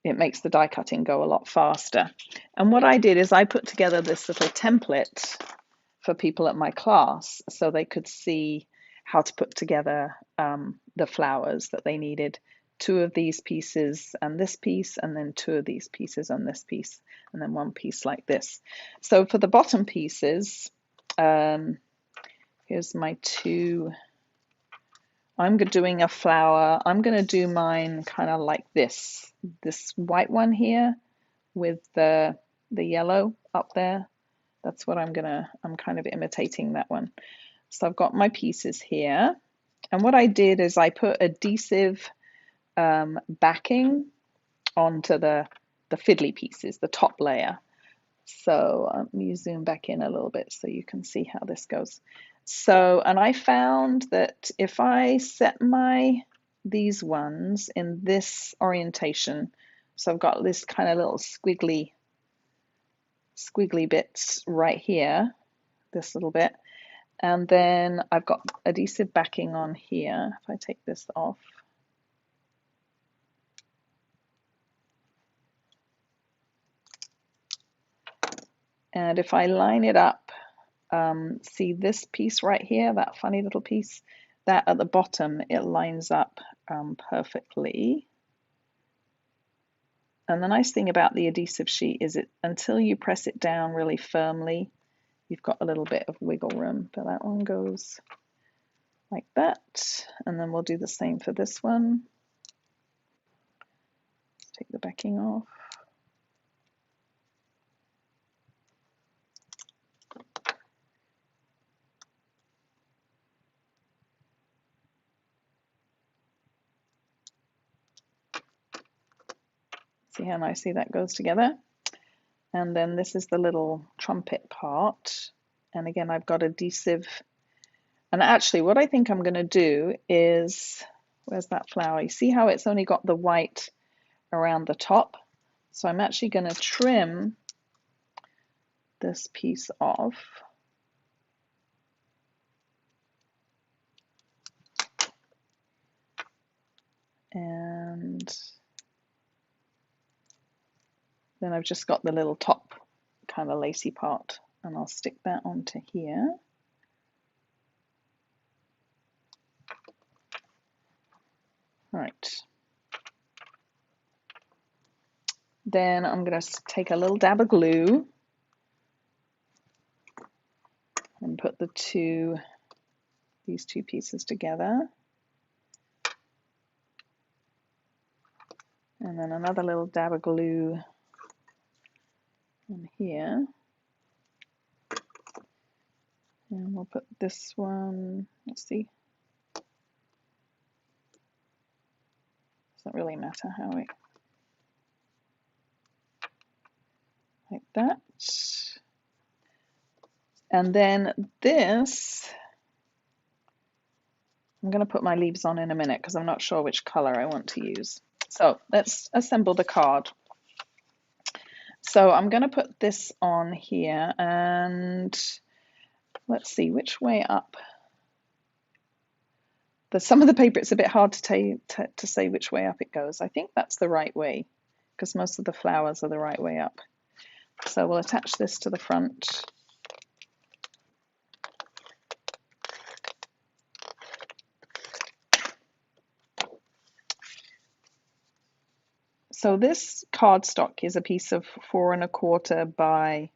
it makes the die cutting go a lot faster. And what I did is I put together this little template for people at my class so they could see how to put together the flowers that they needed. 2 of these pieces and this piece, and then 2 of these pieces and this piece, and then 1 piece like this. So for the bottom pieces, here's my 2. I'm doing a flower. I'm going to do mine kind of like this white one here with the the yellow up there. That's what I'm kind of imitating that one. So I've got my pieces here. And what I did is I put adhesive backing onto the fiddly pieces, the top layer. So let me zoom back in a little bit so you can see how this goes. So, and I found that if I set these ones in this orientation, so I've got this kind of little squiggly bits right here, this little bit, and then I've got adhesive backing on here. If I take this off, and if I line it up, see this piece right here, that funny little piece, that at the bottom, it lines up perfectly. And the nice thing about the adhesive sheet is until you press it down really firmly, you've got a little bit of wiggle room. But that one goes like that. And then we'll do the same for this one. Let's take the backing off. See how nicely that goes together? And then this is the little trumpet part. And again, I've got adhesive. And actually, what I think I'm going to do is, where's that flower? You see how it's only got the white around the top? So I'm actually going to trim this piece off. And then I've just got the little top kind of lacy part, and I'll stick that onto here. Right. Then I'm going to take a little dab of glue and put these two pieces together. And then another little dab of glue in here. And we'll put this one, let's see. Doesn't really matter how it, like that. And then this, I'm going to put my leaves on in a minute because I'm not sure which color I want to use. So let's assemble the card. So I'm going to put this on here, and let's see which way up. Some of the paper, it's a bit hard to say which way up it goes. I think that's the right way because most of the flowers are the right way up. So we'll attach this to the front. So this cardstock is a piece of 4 1/4 by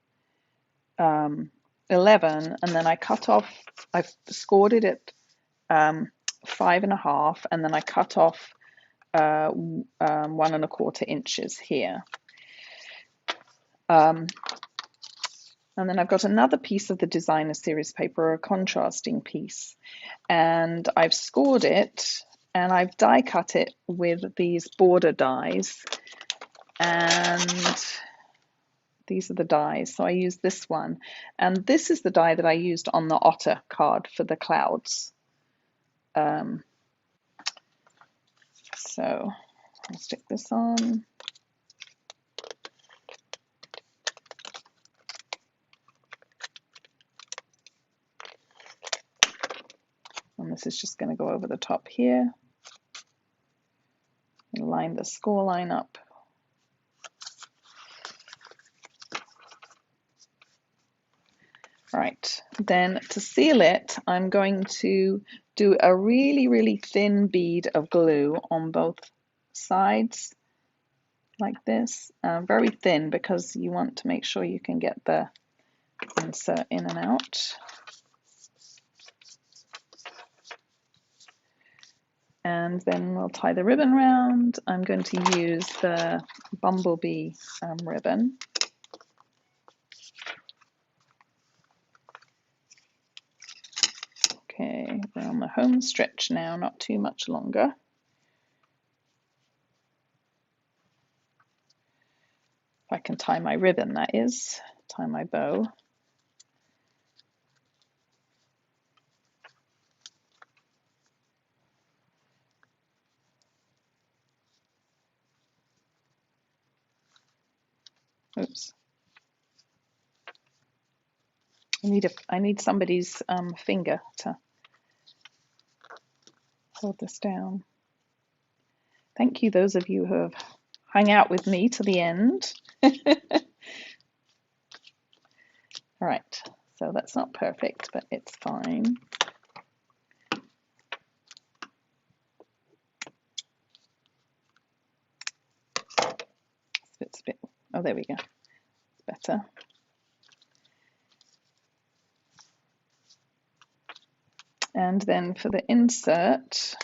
11, and then I've scored it at 5 1/2, and then I cut off 1 1/4 inches here. And then I've got another piece of the designer series paper, a contrasting piece, and I've scored it and I've die cut it with these border dies, and these are the dies. So I use this one, and this is the die that I used on the otter card for the clouds. So I'll stick this on. And this is just going to go over the top here. And line the score line up. Right, then to seal it, I'm going to do a really, really thin bead of glue on both sides, like this. Very thin because you want to make sure you can get the insert in and out. And then we'll tie the ribbon round. I'm going to use the bumblebee ribbon. home stretch now, not too much longer. If I can tie my ribbon, that is, tie my bow. Oops. I need somebody's finger to hold this down. Thank you, those of you who have hung out with me to the end. All right, so that's not perfect, but it's fine. It's a bit, oh, there we go. It's better. And then for the insert,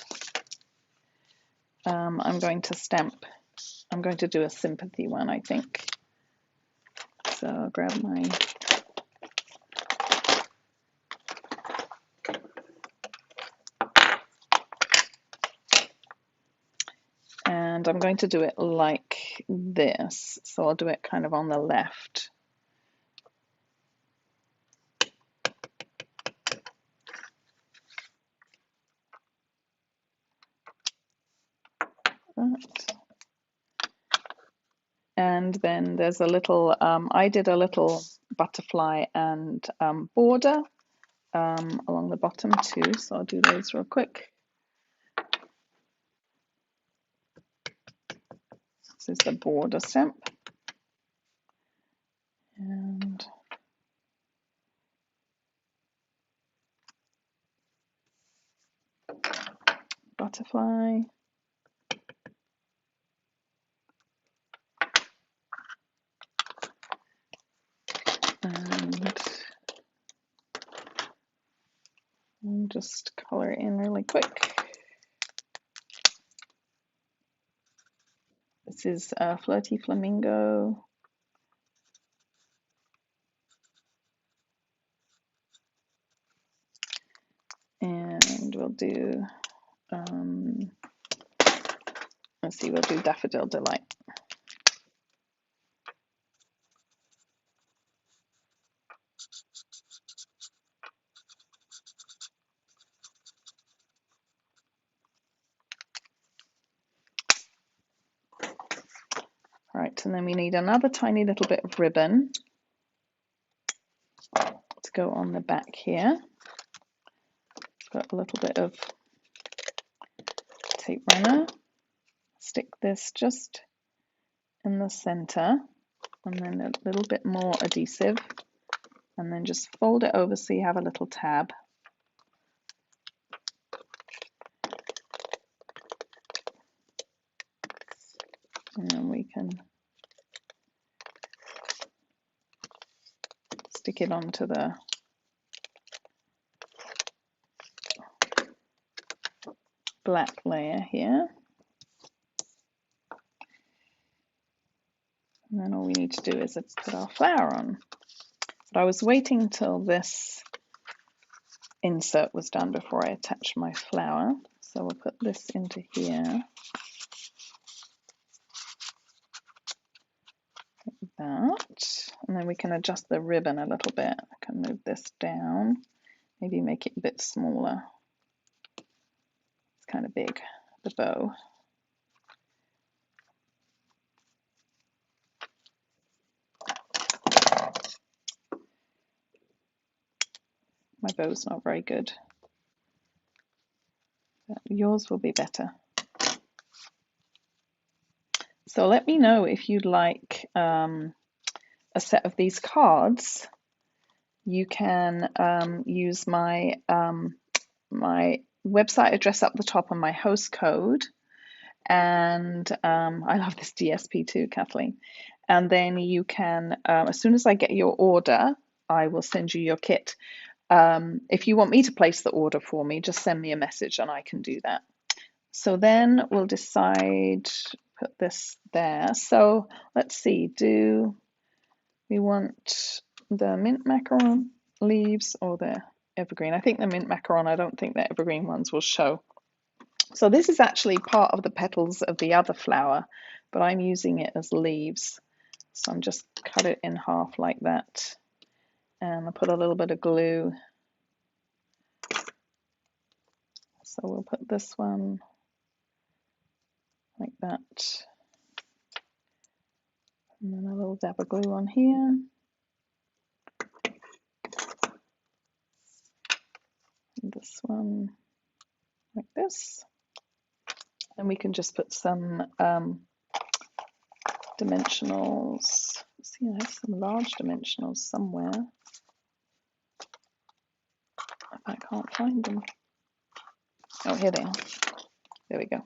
I'm going to do a sympathy one, I think. So I'll grab my and I'm going to do it like this. So I'll do it kind of on the left. And then there's a little, I did a little butterfly and border along the bottom too, so I'll do those real quick. This is the border stamp. And butterfly. And I'll just color it in really quick. This is Flirty Flamingo. And we'll do, let's see, we'll do Daffodil Delight. Right, and then we need another tiny little bit of ribbon to go on the back here. It's got a little bit of tape runner. Stick this just in the center, and then a little bit more adhesive, and then just fold it over so you have a little tab. And then we can stick it onto the black layer here. And then all we need to do is put our flower on. But I was waiting till this insert was done before I attach my flower. So we'll put this into here. Like that. And then we can adjust the ribbon a little bit. I can move this down, maybe make it a bit smaller. It's kind of big, the bow. My bow's not very good. But yours will be better. So let me know if you'd like a set of these cards. You can use my my website address up the top and my host code. And I love this DSP too, Kathleen. And then you can, as soon as I get your order, I will send you your kit. If you want me to place the order for me, just send me a message and I can do that. So then we'll decide, put this there. So let's see, do we want the mint macaron leaves or the evergreen. I think the mint macaron, I don't think the evergreen ones will show. So this is actually part of the petals of the other flower, but I'm using it as leaves. So I'm just cut it in half like that. And I put a little bit of glue. So we'll put this one like that. And then a little dab of glue on here. And this one like this. And we can just put some dimensionals. See, I have some large dimensionals somewhere. I can't find them. Oh, here they are. There we go.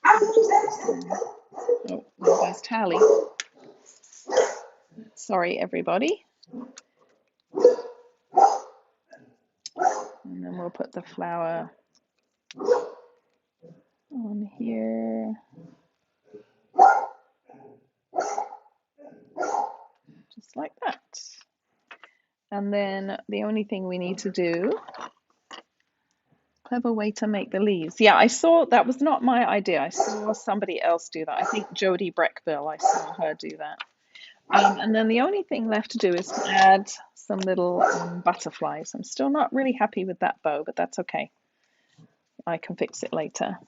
Oh, there goes Tally. Sorry, everybody. And then we'll put the flower on here. Just like that. And then the only thing we need to do, clever way to make the leaves. Yeah, I saw, that was not my idea. I saw somebody else do that. I think Jodie Breckville, I saw her do that. And then the only thing left to do is to add some little butterflies. I'm still not really happy with that bow, but that's okay. I can fix it later.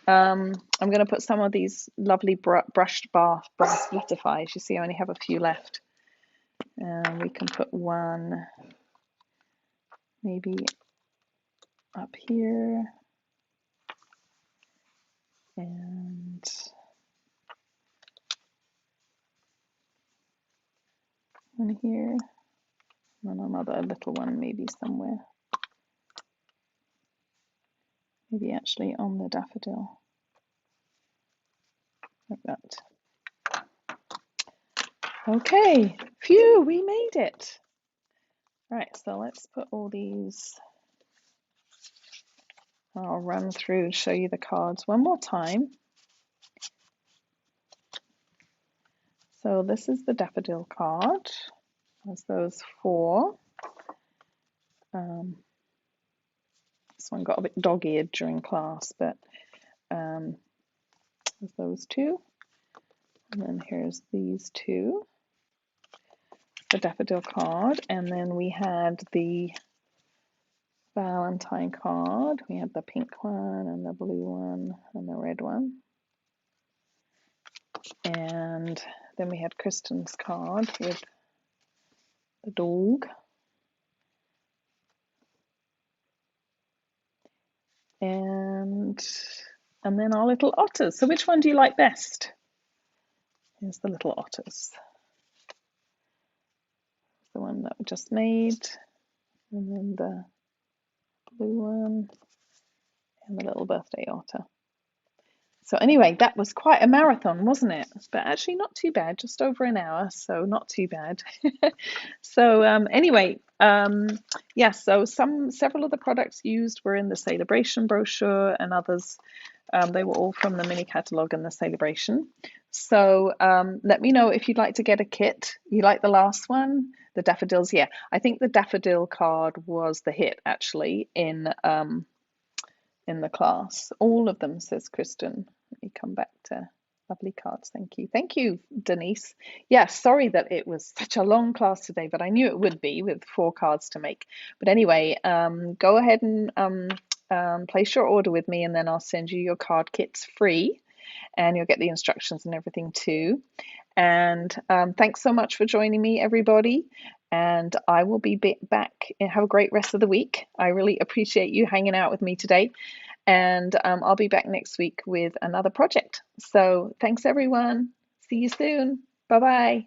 I'm going to put some of these lovely brushed brass butterflies. You see, I only have a few left. We can put one maybe up here. And one here. And another little one maybe somewhere. Maybe actually on the daffodil. Like that. Okay, phew, we made it. Right, so let's put all these. I'll run through and show you the cards one more time. So this is the daffodil card. There's those 4. This one got a bit dog-eared during class, but there's those 2. And then here's these 2. The daffodil card. And then we had the Valentine card. We had the pink one and the blue one and the red one. And then we had Kristen's card with the dog. And then our little otters. So which one do you like best? Here's the little otters. The one that we just made. And then the blue one. And the little birthday otter. So anyway, that was quite a marathon, wasn't it? But actually not too bad, just over an hour, so not too bad. So anyway, yeah, so several of the products used were in the Sale-A-Bration brochure, and others, they were all from the mini catalogue and the Sale-A-Bration. So let me know if you'd like to get a kit. You like the last one? The daffodils, yeah. I think the daffodil card was the hit, actually, in the class. All of them, says Kristen. Let me come back to lovely cards. Thank you. Thank you, Denise. Yeah, sorry that it was such a long class today, but I knew it would be with 4 cards to make. But anyway, go ahead and place your order with me, and then I'll send you your card kits free, and you'll get the instructions and everything too. And thanks so much for joining me, everybody. And I will be back. Have a great rest of the week. I really appreciate you hanging out with me today. And I'll be back next week with another project. So thanks, everyone. See you soon. Bye-bye.